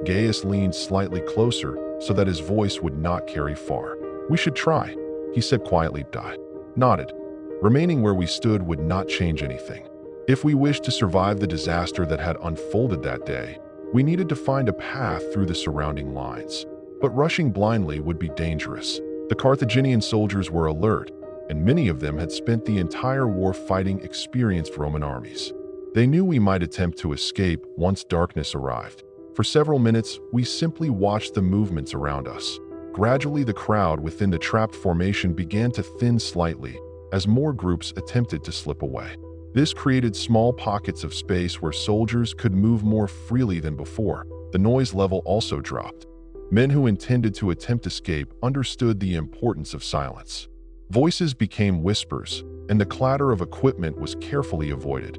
[SPEAKER 1] Gaius leaned slightly closer so that his voice would not carry far. "We should try," he said quietly. I nodded. Remaining where we stood would not change anything. If we wished to survive the disaster that had unfolded that day, we needed to find a path through the surrounding lines. But rushing blindly would be dangerous. The Carthaginian soldiers were alert, and many of them had spent the entire war fighting experienced Roman armies. They knew we might attempt to escape once darkness arrived. For several minutes, we simply watched the movements around us. Gradually, the crowd within the trapped formation began to thin slightly as more groups attempted to slip away. This created small pockets of space where soldiers could move more freely than before. The noise level also dropped. Men who intended to attempt escape understood the importance of silence. Voices became whispers, and the clatter of equipment was carefully avoided.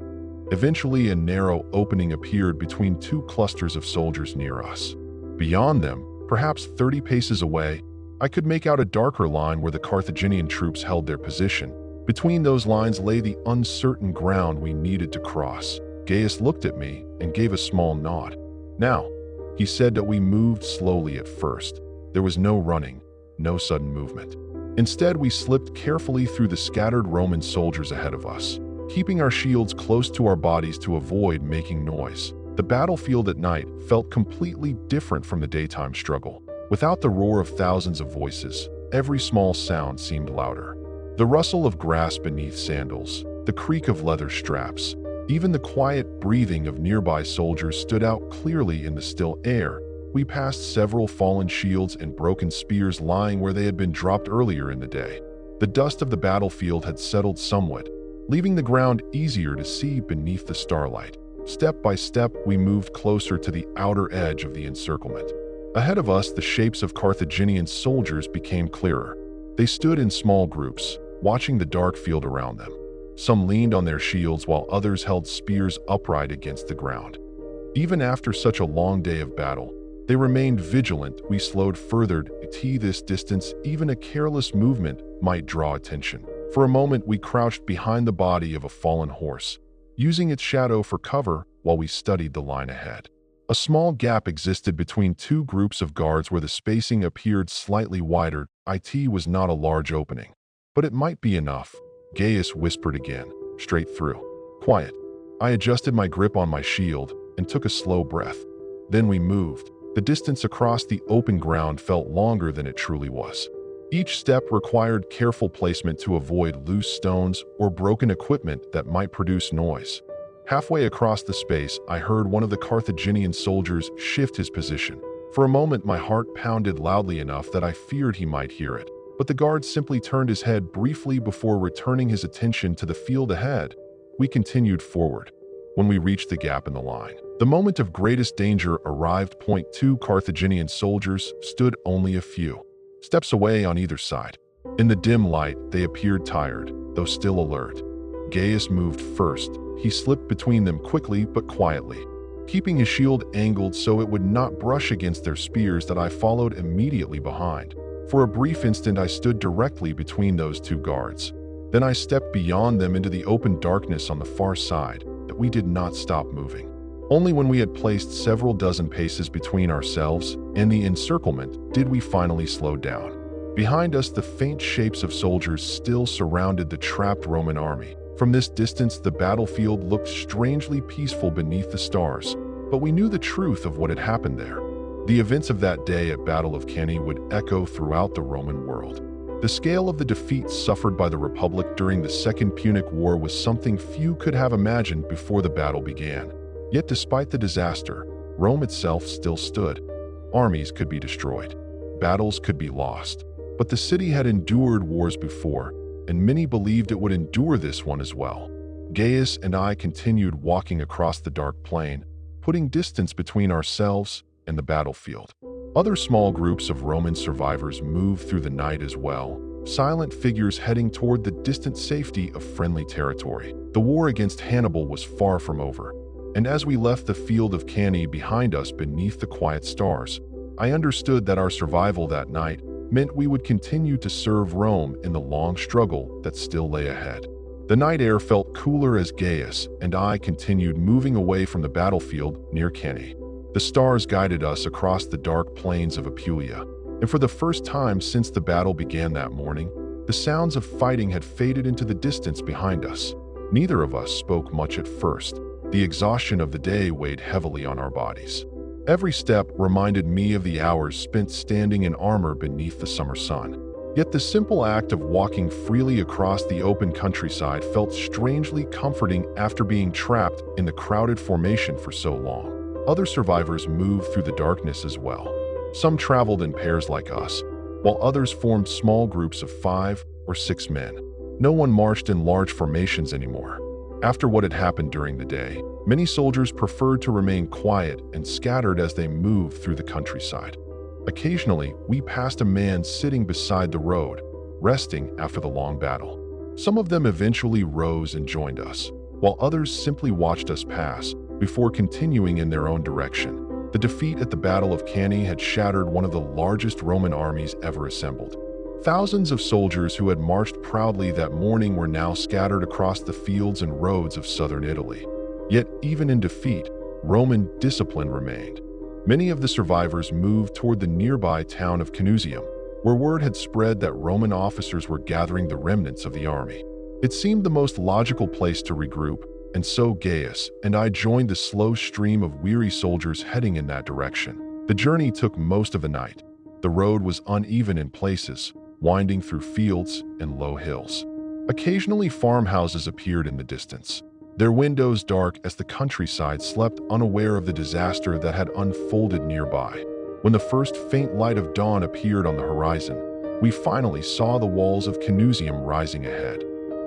[SPEAKER 1] Eventually, a narrow opening appeared between two clusters of soldiers near us. Beyond them, perhaps 30 paces away, I could make out a darker line where the Carthaginian troops held their position. Between those lines lay the uncertain ground we needed to cross. Gaius looked at me and gave a small nod. "Now," he said. That we moved slowly at first. There was no running, no sudden movement. Instead, we slipped carefully through the scattered Roman soldiers ahead of us, keeping our shields close to our bodies to avoid making noise. The battlefield at night felt completely different from the daytime struggle. Without the roar of thousands of voices, every small sound seemed louder. The rustle of grass beneath sandals, the creak of leather straps, even the quiet breathing of nearby soldiers stood out clearly in the still air. We passed several fallen shields and broken spears lying where they had been dropped earlier in the day. The dust of the battlefield had settled somewhat, leaving the ground easier to see beneath the starlight. Step by step, we moved closer to the outer edge of the encirclement. Ahead of us, the shapes of Carthaginian soldiers became clearer. They stood in small groups, watching the dark field around them. Some leaned on their shields while others held spears upright against the ground. Even after such a long day of battle, they remained vigilant. We slowed further to this distance. Even a careless movement might draw attention. For a moment, we crouched behind the body of a fallen horse, using its shadow for cover while we studied the line ahead. A small gap existed between two groups of guards where the spacing appeared slightly wider. It was not a large opening, but it might be enough. Gaius whispered again, straight through. "Quiet." I adjusted my grip on my shield and took a slow breath. Then we moved. The distance across the open ground felt longer than it truly was. Each step required careful placement to avoid loose stones or broken equipment that might produce noise. Halfway across the space, I heard one of the Carthaginian soldiers shift his position. For a moment, my heart pounded loudly enough that I feared he might hear it. But the guard simply turned his head briefly before returning his attention to the field ahead. We continued forward. When we reached the gap in the line, the moment of greatest danger arrived. Two Carthaginian soldiers stood only a few steps away on either side. In the dim light, they appeared tired, though still alert. Gaius moved first. He slipped between them quickly but quietly, keeping his shield angled so it would not brush against their spears. That I followed immediately behind. For a brief instant, I stood directly between those two guards. Then I stepped beyond them into the open darkness on the far side. That we did not stop moving. Only when we had placed several dozen paces between ourselves and the encirclement did we finally slow down. Behind us, the faint shapes of soldiers still surrounded the trapped Roman army. From this distance, the battlefield looked strangely peaceful beneath the stars, but we knew the truth of what had happened there. The events of that day at Battle of Cannae would echo throughout the Roman world. The scale of the defeats suffered by the Republic during the Second Punic War was something few could have imagined before the battle began. Yet despite the disaster, Rome itself still stood. Armies could be destroyed. Battles could be lost. But the city had endured wars before, and many believed it would endure this one as well. Gaius and I continued walking across the dark plain, putting distance between ourselves and the battlefield. Other small groups of Roman survivors moved through the night as well, silent figures heading toward the distant safety of friendly territory. The war against Hannibal was far from over, and as we left the field of Cannae behind us beneath the quiet stars, I understood that our survival that night meant we would continue to serve Rome in the long struggle that still lay ahead. The night air felt cooler as Gaius and I continued moving away from the battlefield near Cannae. The stars guided us across the dark plains of Apulia, and for the first time since the battle began that morning, the sounds of fighting had faded into the distance behind us. Neither of us spoke much at first. The exhaustion of the day weighed heavily on our bodies. Every step reminded me of the hours spent standing in armor beneath the summer sun. Yet the simple act of walking freely across the open countryside felt strangely comforting after being trapped in the crowded formation for so long. Other survivors moved through the darkness as well. Some traveled in pairs like us, while others formed small groups of 5 or 6 men. No one marched in large formations anymore. After what had happened during the day, many soldiers preferred to remain quiet and scattered as they moved through the countryside. Occasionally, we passed a man sitting beside the road, resting after the long battle. Some of them eventually rose and joined us, while others simply watched us pass before continuing in their own direction. The defeat at the Battle of Cannae had shattered one of the largest Roman armies ever assembled. Thousands of soldiers who had marched proudly that morning were now scattered across the fields and roads of southern Italy. Yet, even in defeat, Roman discipline remained. Many of the survivors moved toward the nearby town of Canusium, where word had spread that Roman officers were gathering the remnants of the army. It seemed the most logical place to regroup, and so Gaius and I joined the slow stream of weary soldiers heading in that direction. The journey took most of the night. The road was uneven in places, winding through fields and low hills. Occasionally farmhouses appeared in the distance, their windows dark as the countryside slept unaware of the disaster that had unfolded nearby. When the first faint light of dawn appeared on the horizon, we finally saw the walls of Canusium rising ahead.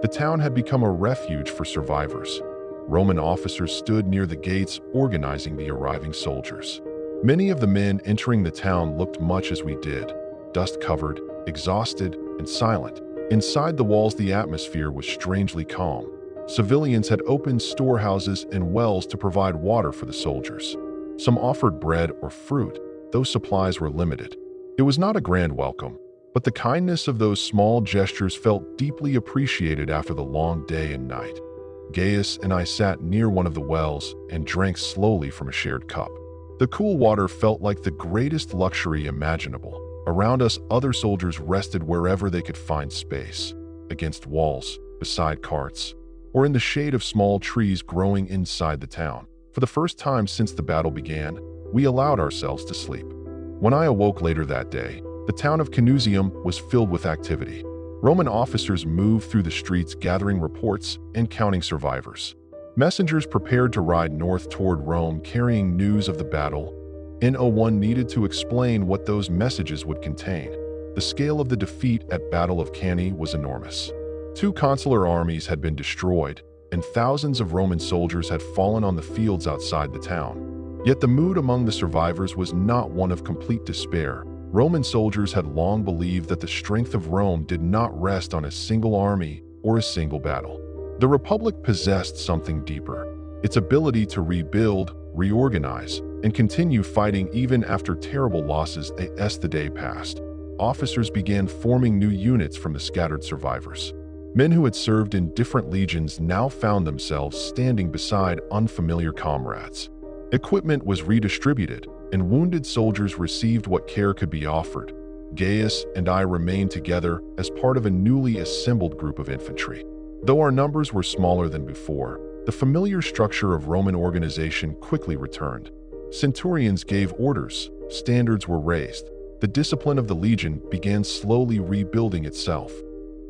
[SPEAKER 1] The town had become a refuge for survivors. Roman officers stood near the gates organizing the arriving soldiers. Many of the men entering the town looked much as we did, dust-covered, exhausted, and silent. Inside the walls, the atmosphere was strangely calm. Civilians had opened storehouses and wells to provide water for the soldiers. Some offered bread or fruit, though supplies were limited. It was not a grand welcome, but the kindness of those small gestures felt deeply appreciated after the long day and night. Gaius and I sat near one of the wells and drank slowly from a shared cup. The cool water felt like the greatest luxury imaginable. Around us, other soldiers rested wherever they could find space, against walls, beside carts, or in the shade of small trees growing inside the town. For the first time since the battle began, we allowed ourselves to sleep. When I awoke later that day, the town of Canusium was filled with activity. Roman officers moved through the streets gathering reports and counting survivors. Messengers prepared to ride north toward Rome carrying news of the battle. No one needed to explain what those messages would contain. The scale of the defeat at Battle of Cannae was enormous. 2 consular armies had been destroyed, and thousands of Roman soldiers had fallen on the fields outside the town. Yet the mood among the survivors was not one of complete despair. Roman soldiers had long believed that the strength of Rome did not rest on a single army or a single battle. The Republic possessed something deeper, its ability to rebuild, reorganize, and continue fighting even after terrible losses as the day passed. Officers began forming new units from the scattered survivors. Men who had served in different legions now found themselves standing beside unfamiliar comrades. Equipment was redistributed, and wounded soldiers received what care could be offered. Gaius and I remained together as part of a newly assembled group of infantry. Though our numbers were smaller than before, the familiar structure of Roman organization quickly returned. Centurions gave orders, standards were raised. The discipline of the legion began slowly rebuilding itself.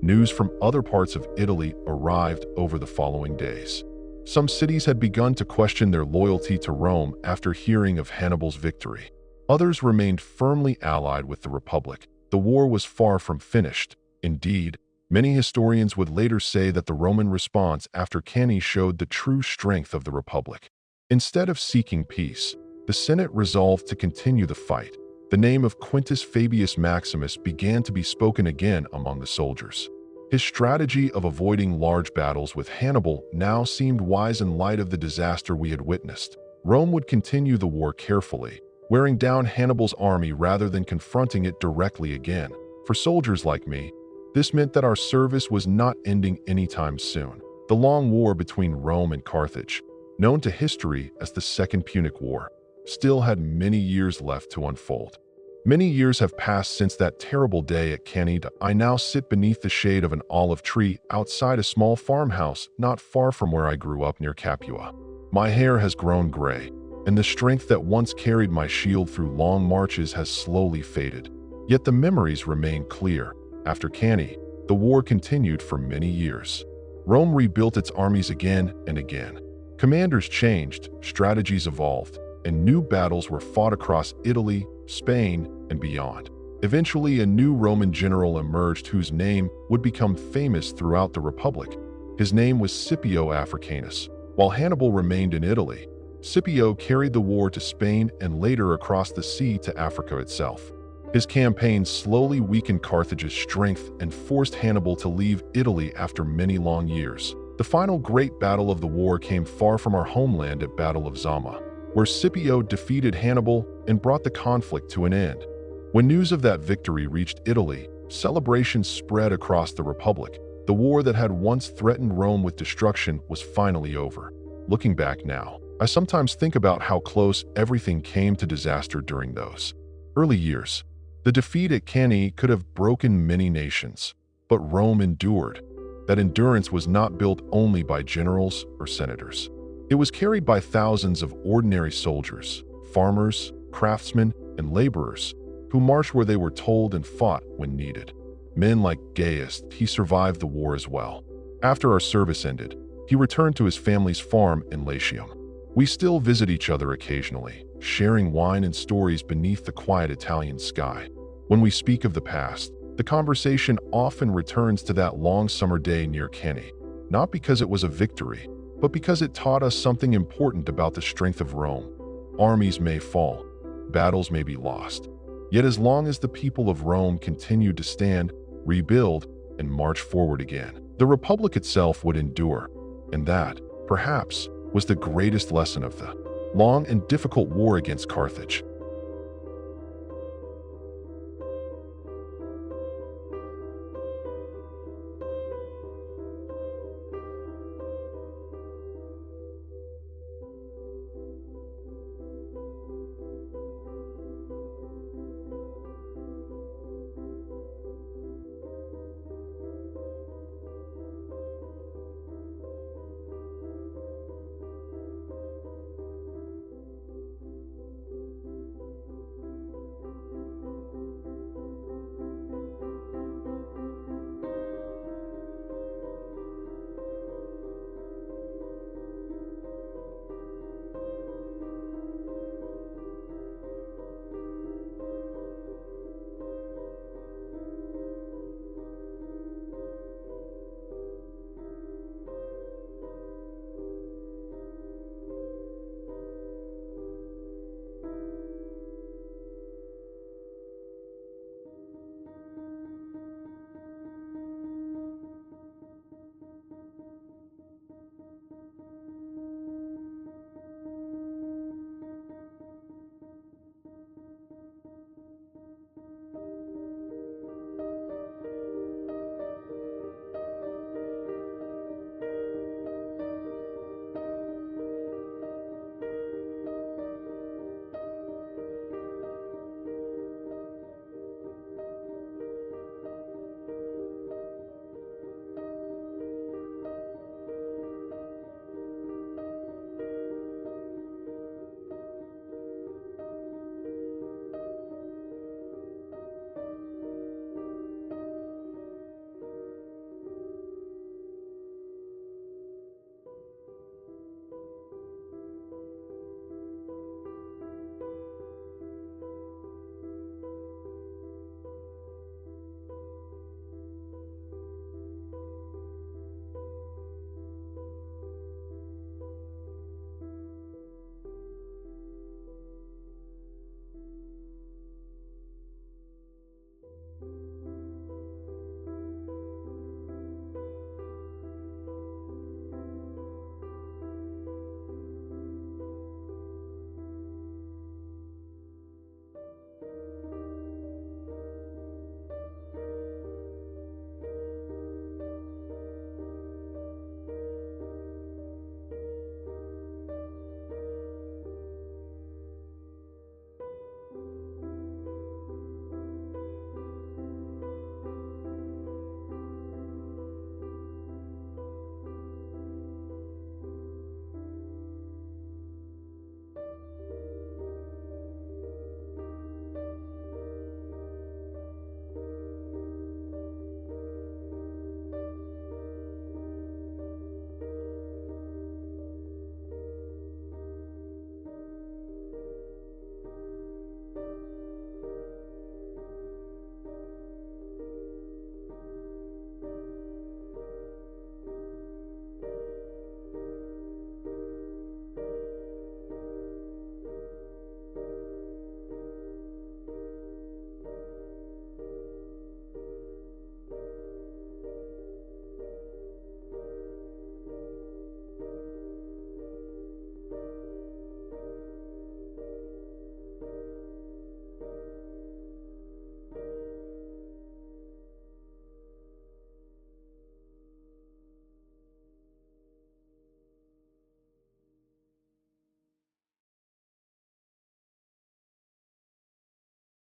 [SPEAKER 1] News from other parts of Italy arrived over the following days. Some cities had begun to question their loyalty to Rome after hearing of Hannibal's victory. Others remained firmly allied with the Republic. The war was far from finished. Indeed, many historians would later say that the Roman response after Cannae showed the true strength of the Republic. Instead of seeking peace, the Senate resolved to continue the fight. The name of Quintus Fabius Maximus began to be spoken again among the soldiers. His strategy of avoiding large battles with Hannibal now seemed wise in light of the disaster we had witnessed. Rome would continue the war carefully, wearing down Hannibal's army rather than confronting it directly again. For soldiers like me, this meant that our service was not ending anytime soon. The long war between Rome and Carthage, known to history as the Second Punic War, still had many years left to unfold. Many years have passed since that terrible day at Cannae. I now sit beneath the shade of an olive tree outside a small farmhouse not far from where I grew up near Capua. My hair has grown gray, and the strength that once carried my shield through long marches has slowly faded. Yet the memories remain clear. After Cannae, the war continued for many years. Rome rebuilt its armies again and again. Commanders changed, strategies evolved, and new battles were fought across Italy, Spain, and beyond. Eventually, a new Roman general emerged whose name would become famous throughout the Republic. His name was Scipio Africanus. While Hannibal remained in Italy, Scipio carried the war to Spain and later across the sea to Africa itself. His campaigns slowly weakened Carthage's strength and forced Hannibal to leave Italy after many long years. The final great battle of the war came far from our homeland at Battle of Zama, where Scipio defeated Hannibal and brought the conflict to an end. When news of that victory reached Italy, celebrations spread across the Republic. The war that had once threatened Rome with destruction was finally over. Looking back now, I sometimes think about how close everything came to disaster during those early years. The defeat at Cannae could have broken many nations, but Rome endured. That endurance was not built only by generals or senators. It was carried by thousands of ordinary soldiers, farmers, craftsmen, and laborers who marched where they were told and fought when needed. Men like Gaius, he survived the war as well. After our service ended, he returned to his family's farm in Latium. We still visit each other occasionally, sharing wine and stories beneath the quiet Italian sky. When we speak of the past, the conversation often returns to that long summer day near Cannae, not because it was a victory, but because it taught us something important about the strength of Rome. Armies may fall, battles may be lost, yet as long as the people of Rome continued to stand, rebuild, and march forward again, the Republic itself would endure. And that, perhaps, was the greatest lesson of the long and difficult war against Carthage.